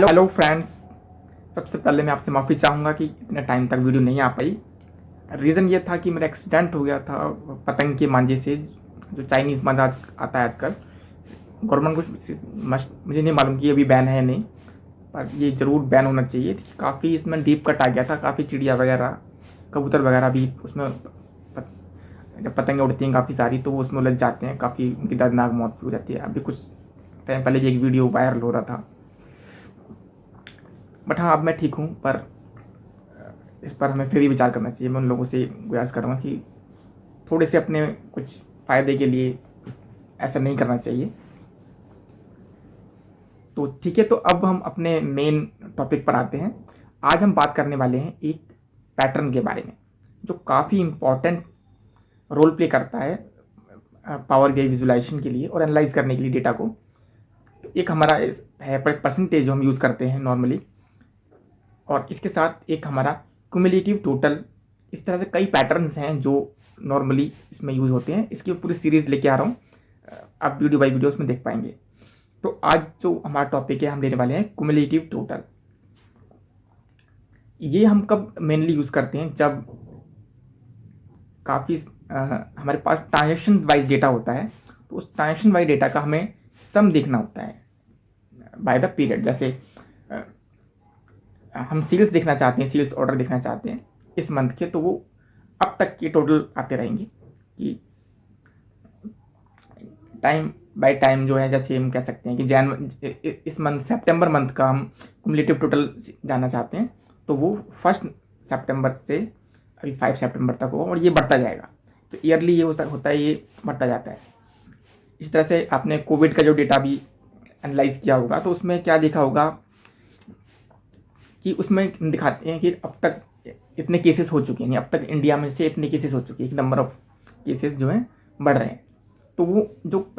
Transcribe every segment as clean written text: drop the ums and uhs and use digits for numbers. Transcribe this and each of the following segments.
Hello friends. सबसे पहले मैं आपसे माफ़ी चाहूँगा कि इतने टाइम तक वीडियो नहीं आ पाई। रीज़न ये था कि मेरा एक्सीडेंट हो गया था पतंग के मांझे से, जो चाइनीज़ मांझा आता है आजकल। गवर्नमेंट को मुझे नहीं मालूम कि ये अभी बैन है या नहीं, पर ये ज़रूर बैन होना चाहिए। काफ़ी इसमें डीप कट आ गया था, काफ़ी चिड़िया वगैरह, कबूतर वगैरह भी उसमें जब पतंगें उड़ती हैं काफ़ी सारी तो वो उसमें उलझ जाते हैं, काफ़ी उनकी दर्दनाक मौत भी हो जाती है। अभी कुछ टाइम पहले भी एक वीडियो वायरल हो रहा था, बट हाँ अब मैं ठीक हूँ। पर इस पर हमें फिर भी विचार करना चाहिए। मैं उन लोगों से गुजारिश करूँगा कि थोड़े से अपने कुछ फ़ायदे के लिए ऐसा नहीं करना चाहिए। तो ठीक है, तो अब हम अपने मेन टॉपिक पर आते हैं। आज हम बात करने वाले हैं एक पैटर्न के बारे में जो काफ़ी इम्पॉर्टेंट रोल प्ले करता है पावर बीआई विजुलाइजेशन के लिए और एनालाइज करने के लिए डेटा को। तो एक हमारा है परसेंटेज जो हम यूज़ करते हैं नॉर्मली, और इसके साथ एक हमारा क्यूमुलेटिव टोटल। इस तरह से कई पैटर्न्स हैं जो नॉर्मली इसमें यूज़ होते हैं। इसकी पूरी सीरीज़ लेके आ रहा हूँ, आप वीडियो बाई वीडियो उसमें देख पाएंगे। तो आज जो हमारा टॉपिक है हम लेने वाले हैं क्यूमुलेटिव टोटल। ये हम कब मेनली यूज़ करते हैं, जब काफ़ी हमारे पास ट्रांजेक्शन वाइज डेटा होता है, तो उस ट्रांजेक्शन वाइज डेटा का हमें सम देखना होता है बाय द पीरियड। जैसे हम सेल्स देखना चाहते हैं, सेल्स ऑर्डर देखना चाहते हैं इस मंथ के, तो वो अब तक के टोटल आते रहेंगे कि टाइम बाय टाइम जो है। जैसे हम कह सकते हैं कि इस मंथ सितंबर मंथ का हम क्युमुलेटिव टोटल जानना चाहते हैं, तो वो 1 सितंबर से अभी 5 सितंबर तक होगा और ये बढ़ता जाएगा। तो ईयरली ये होता है, ये बढ़ता जाता है। इस तरह से आपने कोविड का जो डेटा भी एनालाइज किया होगा, तो उसमें क्या देखा होगा कि उसमें दिखाते हैं कि अब तक इतने केसेस हो चुके हैं, अब तक इंडिया में से इतने केसेस हो चुके हैं, नंबर ऑफ केसेस जो हैं बढ़ रहे हैं। तो वो जो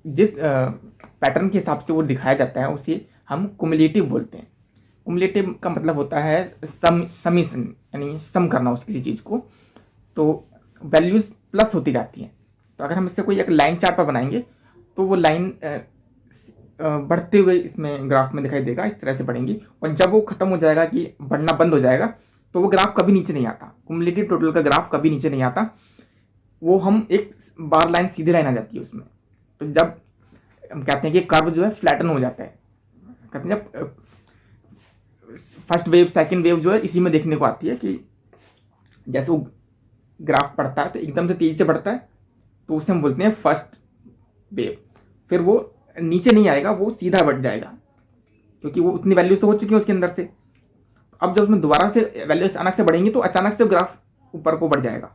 जिस पैटर्न के हिसाब से वो दिखाया जाता है उसे हम कुमुलेटिव बोलते हैं। कुमुलेटिव का मतलब होता है समीशन, यानी सम करना उस किसी चीज़ को, तो वैल्यूज़ प्लस होती जाती हैं। तो अगर हम इससे कोई एक लाइन चार्ट पर बनाएंगे तो वो लाइन बढ़ते हुए इसमें ग्राफ में दिखाई देगा, इस तरह से बढ़ेंगी। और जब वो खत्म हो जाएगा कि बढ़ना बंद हो जाएगा, तो वो ग्राफ कभी नीचे नहीं आता। कुमुलेटिव टोटल का ग्राफ कभी नीचे नहीं आता, वो हम एक बार लाइन सीधी लाइन आ जाती है उसमें। तो जब हम कहते हैं कि कर्व जो है फ्लैटन हो जाता है, कहते हैं जब फर्स्ट वेव सेकंड वेव जो है इसी में देखने को आती है कि जैसे वो ग्राफ बढ़ता है तो एकदम से तेजी से बढ़ता है, तो उसे हम बोलते हैं फर्स्ट वेव। फिर वो नीचे नहीं आएगा, वो सीधा बढ़ जाएगा, क्योंकि वो उतनी वैल्यूज तो हो चुकी है उसके अंदर से। तो अब जब उसमें दोबारा से वैल्यू अचानक से बढ़ेंगी तो अचानक से ग्राफ ऊपर को बढ़ जाएगा,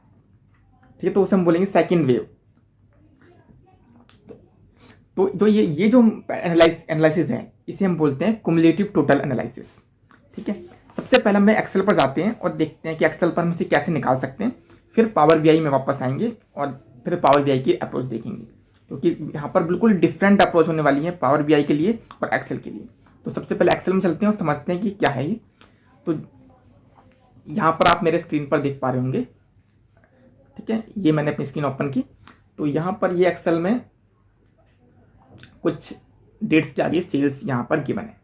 ठीक है। तो उसे हम बोलेंगे सेकंड वेव। तो जो ये जो एनालिसिस है इसे हम बोलते हैं क्युमुलेटिव टोटल एनालिसिस, ठीक है। सबसे पहले हम एक्सेल पर जाते हैं और देखते हैं कि एक्सेल पर हम इसे कैसे निकाल सकते हैं। फिर पावर बीआई में वापस आएंगे और फिर पावर बीआई की अप्रोच देखेंगे, क्योंकि यहाँ पर बिल्कुल डिफरेंट अप्रोच होने वाली है पावर बीआई के लिए और एक्सेल के लिए। तो सबसे पहले एक्सेल में चलते हैं और समझते हैं कि क्या है ये। तो यहाँ पर आप मेरे स्क्रीन पर देख पा रहे होंगे, ठीक है। ये मैंने अपनी स्क्रीन ओपन की, तो यहाँ पर ये एक्सेल में कुछ डेट्स के आगे सेल्स यहाँ पर गिवन है।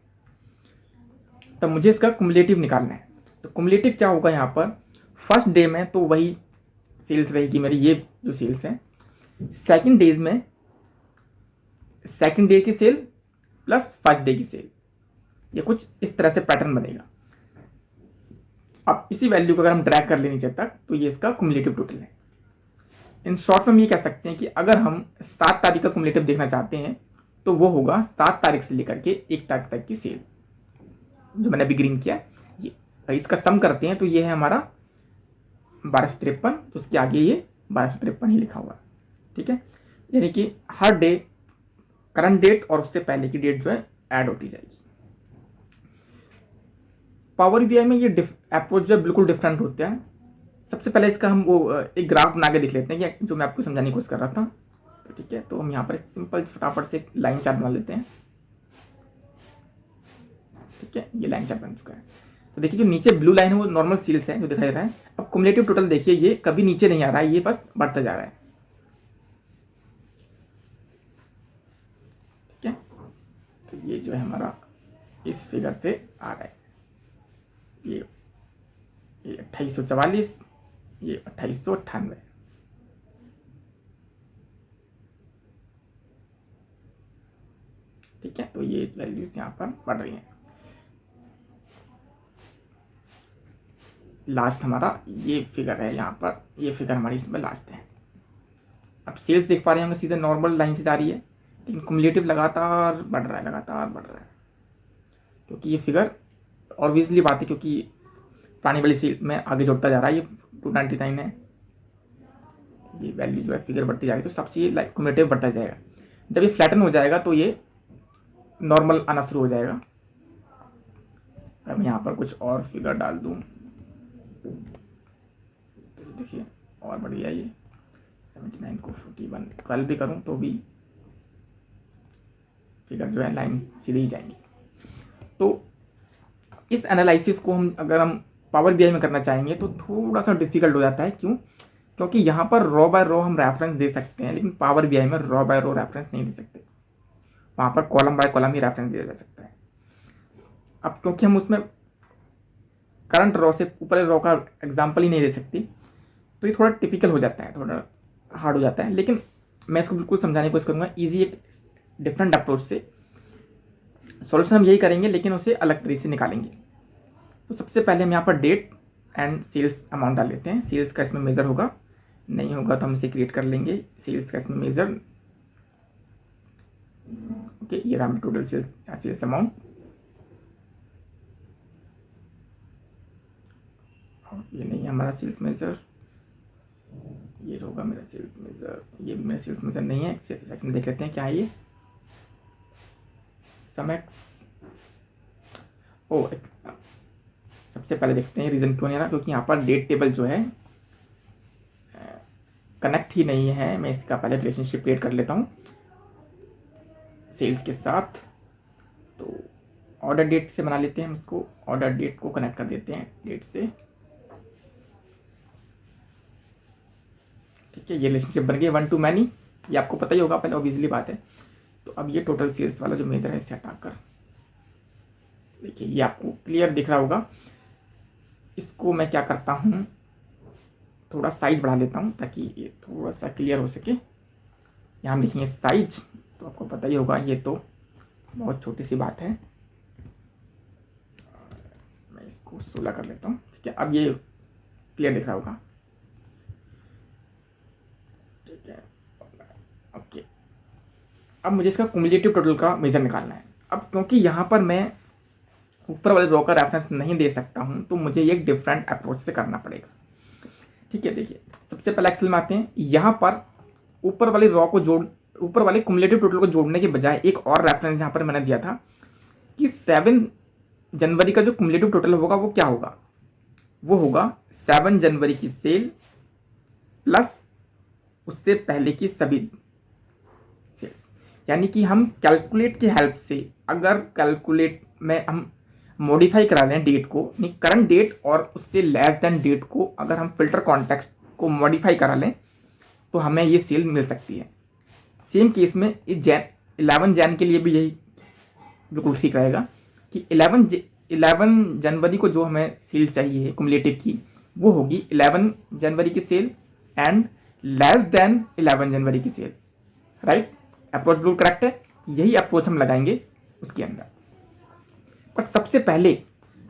तो मुझे इसका कुमुलेटिव निकालना है। तो कुमुलेटिव क्या होगा, यहाँ पर फर्स्ट डे में तो वही सेल्स रहेगी मेरी, ये जो सेल्स है। सेकंड डेज में सेकंड डे की सेल प्लस फर्स्ट डे की सेल, ये कुछ इस तरह से पैटर्न बनेगा। अब इसी वैल्यू को अगर हम ड्रैग कर ले नीचे तक, तो ये इसका कुमुलेटिव टोटल है। इन शॉर्ट में हम ये कह सकते हैं कि अगर हम 7 तारीख का कुमुलेटिव देखना चाहते हैं तो वो होगा 7 तारीख से लेकर के 1 तारीख तक की सेल, जो मैंने अभी ग्रीन किया है। ये इसका सम करते हैं तो ये है हमारा 1253, तो उसके आगे ये 1253 ही लिखा हुआ है, ठीक है। यानी कि हर डे करंट डेट और उससे पहले की डेट जो है ऐड होती जाएगी। पावर बीआई में ये अप्रोच जो है बिल्कुल डिफरेंट होता है। सबसे पहले इसका हम वो एक ग्राफ बना के देख लेते हैं, जो मैं आपको समझाने की कोशिश कर रहा था। तो ठीक है, तो हम यहाँ पर एक सिंपल फटाफट से लाइन चार्ट बना लेते हैं, ठीक है। ये लाइन चार्ट बन चुका है। तो देखिए जो नीचे ब्लू लाइन है वो नॉर्मल सेल्स है जो दिखाई दे रहा है। अब कुमुलेटिव टोटल देखिए, ये कभी नीचे नहीं आ रहा है, ये बस बढ़ता जा रहा है, ठीक है। तो ये जो है हमारा इस फिगर से आ रहा है। ये 2844, ये 2898। ठीक है, तो ये वैल्यूज यहाँ पर बढ़ रही हैं। लास्ट हमारा ये फिगर है, यहाँ पर ये फिगर हमारी इसमें लास्ट है। अब सेल्स देख पा रहे होंगे सीधे नॉर्मल लाइन से जा रही है, लेकिन कुमुलेटिव लगातार बढ़ रहा है, लगातार बढ़ रहा है, क्योंकि ये फिगर ऑब्वियसली बात है, क्योंकि पुरानी वाली सेल में आगे जुड़ता जा रहा है। ये 299 है, ये वैल्यू जो है फिगर बढ़ती जाएगी, तो सबसे ये कुमुलेटिव बढ़ता जाएगा। जब ये फ्लैटन हो जाएगा तो ये नॉर्मल आना शुरू हो जाएगा। अब यहाँ पर कुछ और फिगर डाल दूँ, देखिए और बढ़िया, ये 79 को 41 12 भी करूँ तो भी फिगर जो है लाइन सीधी ही जाएंगी। तो इस एनालिसिस को हम अगर हम पावर बीआई में करना चाहेंगे तो थोड़ा सा डिफिकल्ट हो जाता है। क्यों? क्योंकि यहाँ पर रो बाय रो हम रेफरेंस दे सकते हैं, लेकिन पावर बीआई में रो बाय रो रेफरेंस नहीं दे सकते। वहाँ पर column by column he reference दिया जा सकता है। अब क्योंकि हम उसमें करंट रो से ऊपर रो का एग्जाम्पल ही नहीं दे सकती, तो ये थोड़ा टिपिकल हो जाता है, थोड़ा हार्ड हो जाता है। लेकिन मैं इसको बिल्कुल समझाने की कोशिश करूँगा ईजी, एक डिफरेंट अप्रोच से। सॉल्यूशन हम यही करेंगे, लेकिन उसे अलग तरीके से निकालेंगे। तो सबसे पहले हम यहाँ पर डेट एंड सेल्स अमाउंट डाल लेते हैं। सेल्स का इसमें मेजर होगा, नहीं होगा तो हम इसे क्रिएट कर लेंगे। सेल्स का इसमें मेजर, ओके, ये रहा टोटल सेल्स अमाउंट। ये नहीं है हमारा सेल्स मेजर, ये होगा मेरा सेल्स मेजर। ये भी मेरा सेल्स मेजर नहीं है, सेकंड देख लेते हैं क्या है ये। समएक्स, ओ सबसे पहले देखते हैं रीजन क्यों नहीं आ रहा, क्योंकि यहाँ पर डेट टेबल जो है कनेक्ट ही नहीं है। मैं इसका पहले रिलेशनशिप क्रिएट कर लेता हूँ सेल्स के साथ। तो ऑर्डर डेट से बना लेते हैं हम इसको, ऑर्डर डेट को कनेक्ट कर देते हैं डेट से। ठीक है, ये रिलेशनशिप बन गई 1 to many, ये आपको पता ही होगा पहले, ऑब्वियसली बात है। तो अब ये टोटल सेल्स वाला जो मेजर है इसे हटाकर देखिए, ये आपको क्लियर दिख रहा होगा। इसको मैं क्या करता हूँ, थोड़ा साइज बढ़ा लेता हूँ ताकि ये थोड़ा सा क्लियर हो सके। यहाँ हम लिखेंगे साइज, तो आपको पता ही होगा ये तो बहुत छोटी सी बात है। मैं इसको 16 कर लेता हूँ। ठीक है, अब ये क्लियर दिख रहा होगा। ठीक है, ओके। अब मुझे इसका कुमुलेटिव टोटल का मेजर निकालना है। अब क्योंकि यहाँ पर मैं ऊपर वाले रो का रेफरेंस नहीं दे सकता हूँ, तो मुझे एक डिफरेंट अप्रोच से करना पड़ेगा। ठीक है, देखिए सबसे पहले एक्सेल में आते हैं। यहाँ पर ऊपर वाले रो को ऊपर वाले कुमुलेटिव टोटल को जोड़ने के बजाय एक और रेफरेंस यहाँ पर मैंने दिया था कि 7 जनवरी का जो कुमुलेटिव टोटल होगा वो क्या होगा, वो होगा 7 जनवरी की सेल प्लस उससे पहले की सभी सेल्स। यानी कि हम कैलकुलेट की हेल्प से, अगर कैलकुलेट में हम मॉडिफाई करा लें डेट को, नहीं करंट डेट और उससे लेस देन डेट को अगर हम फिल्टर कॉन्टेक्स्ट को मॉडिफाई करा लें तो हमें ये सेल मिल सकती है। सेम केस में 11 जैन के लिए भी यही बिल्कुल ठीक रहेगा कि 11 जनवरी को जो हमें सेल चाहिए कुमुलेटिव की, वो होगी 11 जनवरी की सेल एंड लेस देन 11 जनवरी की सेल। राइट, अप्रोच बिल्कुल करेक्ट है, यही अप्रोच हम लगाएंगे उसके अंदर। पर सबसे पहले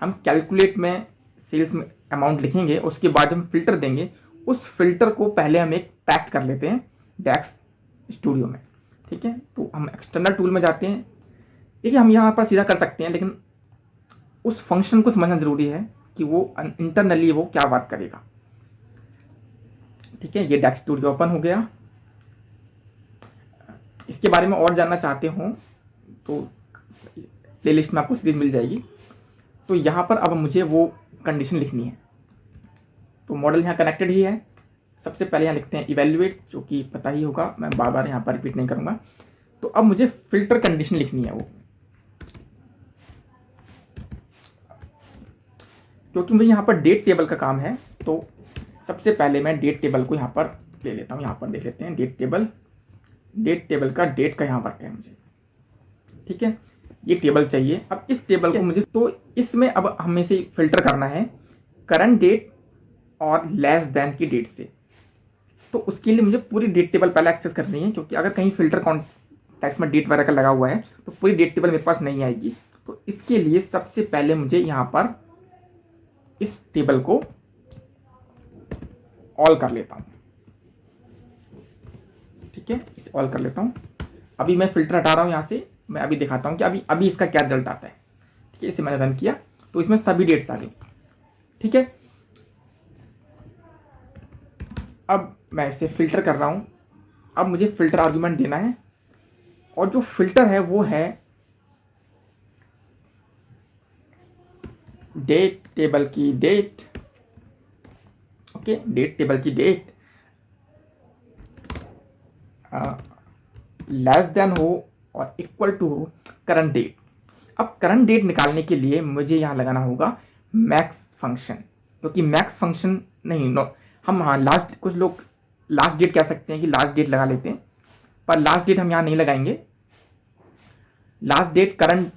हम कैलकुलेट में सेल्स में अमाउंट लिखेंगे, उसके बाद हम फिल्टर देंगे। उस फिल्टर को पहले हम एक टेस्ट कर लेते हैं डैक्स स्टूडियो में। ठीक है, तो हम एक्सटर्नल टूल में जाते हैं। देखिए हम यहाँ पर सीधा कर सकते हैं, लेकिन उस फंक्शन को समझना जरूरी है कि वो इंटरनली वो क्या बात करेगा। ठीक है, ये डैक्स स्टूडियो ओपन हो गया। इसके बारे में और जानना चाहते हो तो प्लेलिस्ट में आपको सीरीज मिल जाएगी। तो यहाँ पर अब मुझे वो कंडीशन लिखनी है। तो मॉडल यहाँ कनेक्टेड ही है। सबसे पहले यहाँ लिखते हैं इवेल्युएट, जो कि पता ही होगा, मैं बार बार यहाँ पर रिपीट नहीं करूँगा। तो अब मुझे फिल्टर कंडीशन लिखनी है वो, क्योंकि मुझे यहाँ पर डेट टेबल का काम है। तो सबसे पहले मैं डेट टेबल को यहाँ पर ले लेता हूँ। यहाँ पर देख लेते हैं डेट टेबल का डेट का यहाँ वर्क है मुझे। ठीक है, ये टेबल चाहिए। अब इस टेबल को मुझे, तो इसमें अब हमें से फिल्टर करना है करंट डेट और लेस देन की डेट से। तो उसके लिए मुझे पूरी डेट टेबल पहले एक्सेस करनी है, क्योंकि अगर कहीं फिल्टर कॉन्टेक्स्ट में डेट वगैरह का लगा हुआ है तो पूरी डेट टेबल मेरे पास नहीं आएगी। तो इसके लिए सबसे पहले मुझे यहाँ पर इस टेबल को ऑल कर लेता हूँ। ठीक है, इसे ऑल कर लेता हूँ। अभी मैं फिल्टर हटा रहा हूँ यहाँ से, मैं अभी दिखाता हूँ कि अभी इसका क्या रिजल्ट आता है। ठीक है, इसे मैंने रन किया तो इसमें सभी डेट्स आ गई। ठीक है, अब मैं इसे फिल्टर कर रहा हूँ। अब मुझे फिल्टर आर्गुमेंट देना है, और जो फिल्टर है वो है डेट टेबल की डेट। ओके, डेट टेबल की डेट लेस देन हो और इक्वल टू हो करंट डेट। अब करंट डेट निकालने के लिए मुझे यहाँ लगाना होगा मैक्स फंक्शन, क्योंकि मैक्स फंक्शन नहीं, हम हाँ लास्ट, कुछ लोग लास्ट डेट कह सकते हैं कि लास्ट डेट लगा लेते हैं, पर लास्ट डेट हम यहाँ नहीं लगाएंगे। Last date current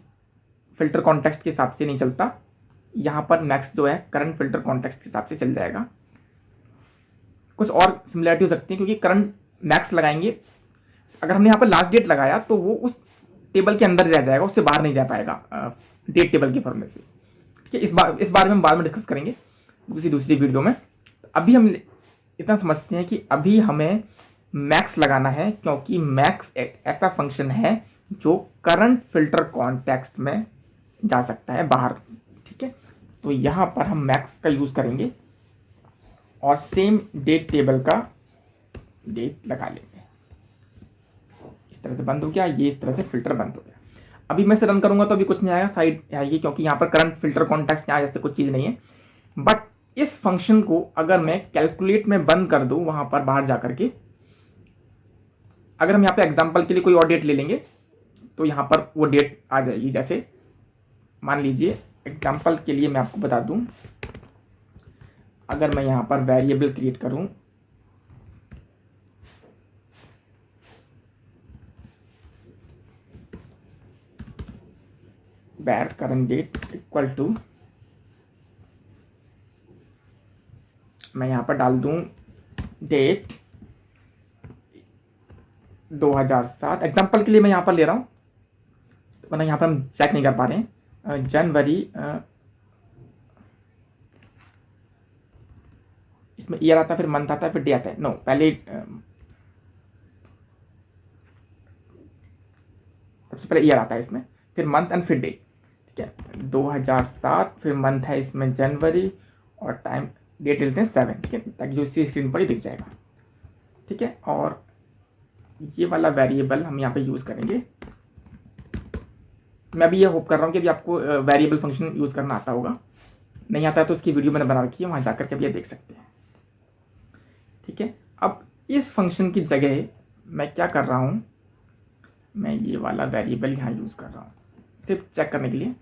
filter context के हिसाब से नहीं चलता, यहाँ पर मैक्स जो है करंट फिल्टर कॉन्टेक्स्ट के हिसाब से चल जाएगा। कुछ और सिमिलरिटी हो सकती है, क्योंकि करंट मैक्स लगाएंगे, अगर हमने यहाँ पर लास्ट डेट लगाया तो वो उस टेबल के अंदर रह जाएगा, उससे बाहर नहीं जा पाएगा डेट टेबल के फॉर्मूले से। ठीक है, इस बारे में हम बाद में डिस्कस करेंगे किसी दूसरी वीडियो में। अभी हम इतना समझते हैं कि अभी हमें मैक्स लगाना है, क्योंकि मैक्स एक ऐसा फंक्शन है जो करंट फिल्टर कॉन्टेक्स्ट में जा सकता है बाहर। ठीक है, तो यहाँ पर हम मैक्स का यूज़ करेंगे और सेम डेट टेबल का डेट लगा लेंगे। इस तरह से बंद हो गया, ये इस तरह से फिल्टर बंद हो गया। अभी मैं इसे रन करूंगा तो अभी कुछ नहीं आएगा, साइड आएगी, क्योंकि यहाँ पर करंट फिल्टर कॉन्टेक्स्ट यहाँ जैसे कुछ चीज़ नहीं है। बट इस फंक्शन को अगर मैं कैलकुलेट में बंद कर दूं, वहां पर बाहर जा करके, अगर हम यहाँ पे एग्जांपल के लिए कोई और डेट ले लेंगे तो यहाँ पर वो डेट आ जाएगी। जैसे मान लीजिए एग्जांपल के लिए मैं आपको बता दूं, अगर मैं यहाँ पर वेरिएबल क्रिएट करूं, where current date equal to, मैं यहाँ पर डाल दूं डेट 2007। एग्जांपल के लिए मैं यहाँ पर ले रहा हूँ, वरना यहाँ पर हम चेक नहीं कर पा रहे हैं। जनवरी, इसमें ईयर आता है, फिर मंथ आता है, फिर डे आता है। नो, पहले सबसे पहले ईयर आता है इसमें, फिर मंथ एंड फिर डे। ठीक है, 2007, फिर मंथ है इसमें जनवरी, और टाइम डेट लेते हैं 7। ठीक है, ताकि जो इसी स्क्रीन पर ही दिख जाएगा। ठीक है, और ये वाला वेरिएबल हम यहाँ पे यूज़ करेंगे। मैं भी ये होप कर रहा हूँ कि अभी आपको वेरिएबल फंक्शन यूज़ करना आता होगा। नहीं आता है तो उसकी वीडियो मैंने बना रखी है, वहाँ जाकर के आप ये देख सकते हैं। ठीक है, अब इस फंक्शन की जगह मैं क्या कर रहा हूँ, मैं ये वाला वेरिएबल यहाँ यूज़ कर रहा हूँ सिर्फ चेक करने के लिए,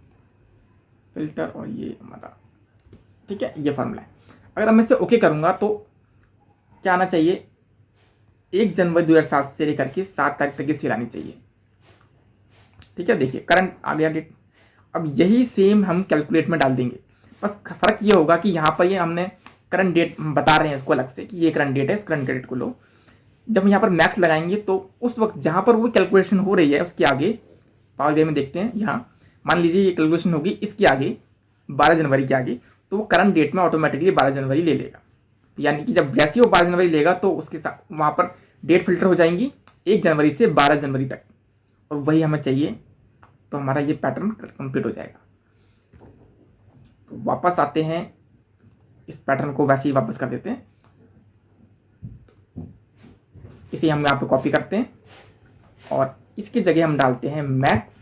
फिल्टर, और ये हमारा, ठीक है, ये फॉर्मूला है। अगर मैं इसे ओके करूँगा तो क्या आना चाहिए, 1 जनवरी 2007 से लेकर के 7 तारीख तक की सेल आनी चाहिए। ठीक है, देखिए करंट आ गया डेट। अब यही सेम हम कैलकुलेट में डाल देंगे, बस फर्क ये होगा कि यहाँ पर ये हमने करंट डेट बता रहे हैं इसको अलग से कि ये करंट डेट है, इस करंट डेट को लो। जब यहाँ पर मैक्स लगाएंगे तो उस वक्त जहाँ पर वो कैलकुलेशन हो रही है उसके आगे, पावर BI में देखते हैं, यहाँ मान लीजिए ये कैलकुलेशन होगी इसके आगे 12 जनवरी के आगे, तो वो करंट डेट में ऑटोमेटिकली 12 जनवरी ले लेगा। यानी कि जब जैसे वो 12 जनवरी लेगा तो उसके साथ वहाँ पर डेट फिल्टर हो जाएंगी 1 जनवरी से 12 जनवरी तक, और वही हमें चाहिए, तो हमारा ये पैटर्न कंप्लीट हो जाएगा। तो वापस आते हैं, इस पैटर्न को वैसे ही वापस कर देते हैं। इसे हम यहाँ पे कॉपी करते हैं और इसकी जगह हम डालते हैं मैक्स,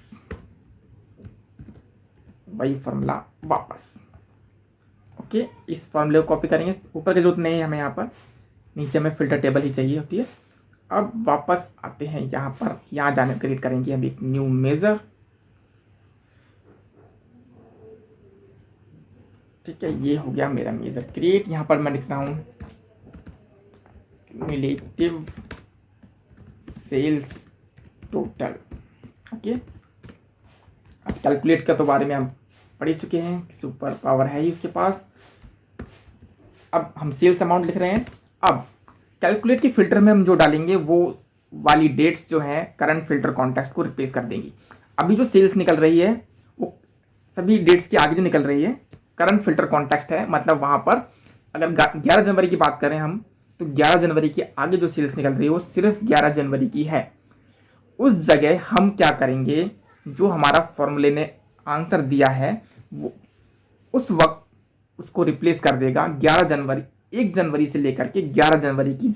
वही फॉर्मूला वापस। ओके, इस फॉर्मूले को कॉपी करेंगे, ऊपर की जरूरत नहीं है हमें, यहाँ पर नीचे में फिल्टर टेबल ही चाहिए होती है। अब वापस आते हैं यहाँ पर, यहाँ जाने क्रिएट करेंगे हम एक न्यू मेजर। ठीक है, ये हो गया मेरा मेजर क्रिएट। यहाँ पर मैं लिख रहा हूँ cumulative sales total. Okay, calculate का तो बारे में हम पढ़ ही चुके हैं, सुपर पावर है ही उसके पास। अब हम सेल्स अमाउंट लिख रहे हैं। अब कैलकुलेट के फिल्टर में हम जो डालेंगे वो वाली डेट्स जो है करंट फिल्टर कॉन्टेक्स्ट को रिप्लेस कर देंगी। अभी जो सेल्स निकल रही है वो सभी डेट्स के आगे जो निकल रही है करंट फिल्टर कॉन्टेक्स्ट है, मतलब वहां पर अगर 11 जनवरी की बात करें हम, तो 11 जनवरी के आगे जो सेल्स निकल रही है वो सिर्फ 11 जनवरी की है। उस जगह हम क्या करेंगे, जो हमारा फॉर्मूले ने आंसर दिया है वो उस वक्त उसको रिप्लेस कर देगा 11 जनवरी, 1 जनवरी से लेकर के 11 जनवरी की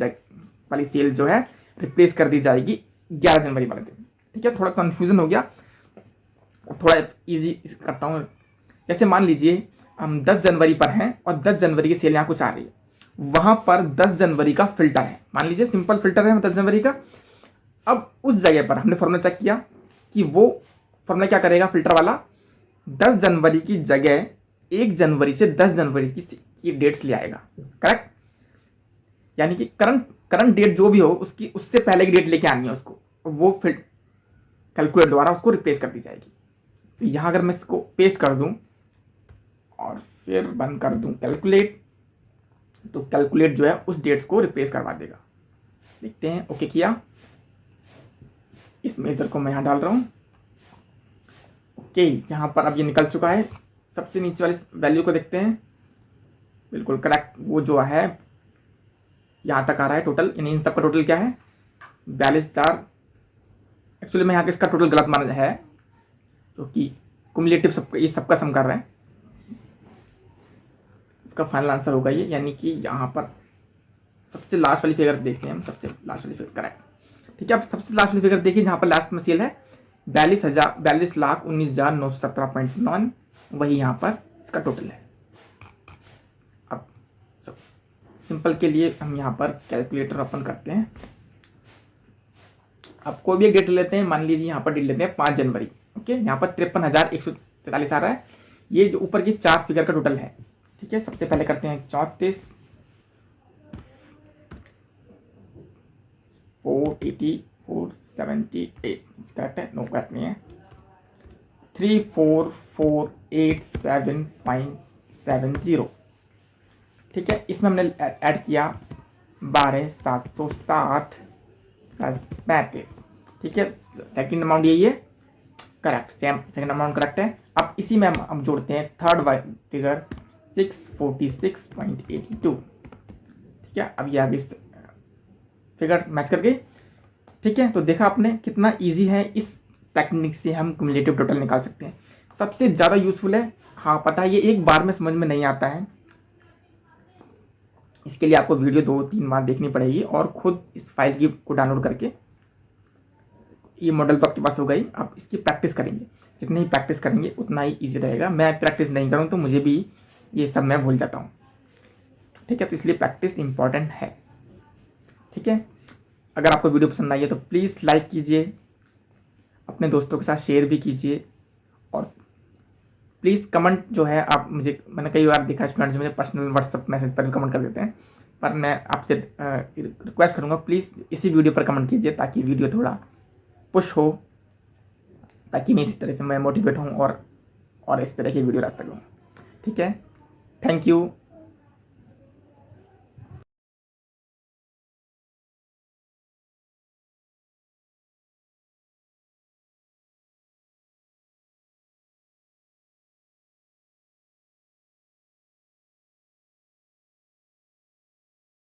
वाली सेल जो है रिप्लेस कर दी जाएगी 11 जनवरी वाले दिन। ठीक है, थोड़ा कंफ्यूजन हो गया, थोड़ा इजी करता हूँ। जैसे मान लीजिए हम 10 जनवरी पर हैं और 10 जनवरी की सेल यहाँ कुछ आ रही है, वहां पर 10 जनवरी का फिल्टर है, मान लीजिए सिंपल फिल्टर है 10 जनवरी का। अब उस जगह पर हमने फॉर्मूला चेक किया कि वो फॉर्मूला क्या करेगा फिल्टर वाला, 10 जनवरी की जगह 1 जनवरी से 10 जनवरी की डेट्स ले आएगा। करेक्ट, यानी कि करंट डेट जो भी हो उसकी उससे पहले की डेट लेके आनी है उसको, वो फिर कैलकुलेट द्वारा उसको रिप्लेस कर दी जाएगी। तो यहां अगर मैं इसको पेस्ट कर दूं और फिर बंद कर दूं कैलकुलेट, तो कैलकुलेट जो है उस डेट्स को रिप्लेस करवा देगा। देखते हैं, ओके किया, इस मेजर को मैं यहां डाल रहा हूं। ओके, यहां पर अब ये निकल चुका है। सबसे नीचे वाली वैल्यू को देखते हैं, बिल्कुल करेक्ट, वो जो है यहां तक आ रहा है टोटल। इन सबका टोटल क्या है 42,400। एक्चुअली मैं यहाँ इसका टोटल गलत माना है, क्योंकि कुमुलेटिव सब ये सबका सम कर रहे हैं। इसका फाइनल आंसर होगा ये, यानी कि यहाँ पर सबसे लास्ट वाली फिगर देखते हैं हम, सबसे लास्ट वाली फिगर करेक्ट। ठीक है, अब सबसे लास्ट वाली फिगर देखिए जहाँ पर लास्ट में सेल है 42,19,917.9, वही यहाँ पर इसका टोटल है। अब सिंपल के लिए हम यहाँ पर कैलकुलेटर ओपन करते हैं। अब कोई भी एक डेट लेते हैं, मान लीजिए यहाँ पर डेट लेते हैं 5 जनवरी। ओके, यहाँ पर 53,143 आ रहा है, ये जो ऊपर की 4 फिगर का टोटल है। ठीक है, सबसे पहले करते हैं 34 480 478, करेक्ट है, नो करेक्ट नहीं है, 34,487.70। ठीक है, इसमें हमने ऐड किया 12,760 प्लस 35। ठीक है, सेकंड अमाउंट यही है, correct, same second amount correct है। अब इसी में हम जोड़ते हैं थर्ड फिगर 646.82। ठीक है, अब ये आगे फिगर मैच कर गई। ठीक है, तो देखा आपने कितना इजी है, इस टेक्निक से हम क्युमुलेटिव टोटल निकाल सकते हैं। सबसे ज़्यादा यूजफुल है, हाँ पता है, ये एक बार में समझ में नहीं आता है, इसके लिए आपको वीडियो 2-3 बार देखनी पड़ेगी और खुद इस फाइल को डाउनलोड करके, ये मॉडल तो आपके पास होगा ही, आप इसकी प्रैक्टिस करेंगे, जितनी ही प्रैक्टिस करेंगे उतना ही ईजी रहेगा। मैं प्रैक्टिस नहीं करूँ तो मुझे भी ये सब मैं भूल जाता हूँ। ठीक है, तो इसलिए प्रैक्टिस इंपॉर्टेंट है। ठीक है, अगर आपको वीडियो पसंद आई है तो प्लीज़ लाइक कीजिए, अपने दोस्तों के साथ शेयर भी कीजिए, और प्लीज़ कमेंट जो है आप मुझे, मैंने कई बार देखा स्टूडेंट्स मुझे पर्सनल व्हाट्सएप मैसेज पर भी कमेंट कर देते हैं, पर मैं आपसे रिक्वेस्ट करूँगा प्लीज़ इसी वीडियो पर कमेंट कीजिए ताकि वीडियो थोड़ा पुश हो, ताकि मैं इसी तरह से मैं मोटिवेट हूँ और इस तरह की वीडियो ला सकूँ। ठीक है, थैंक यू।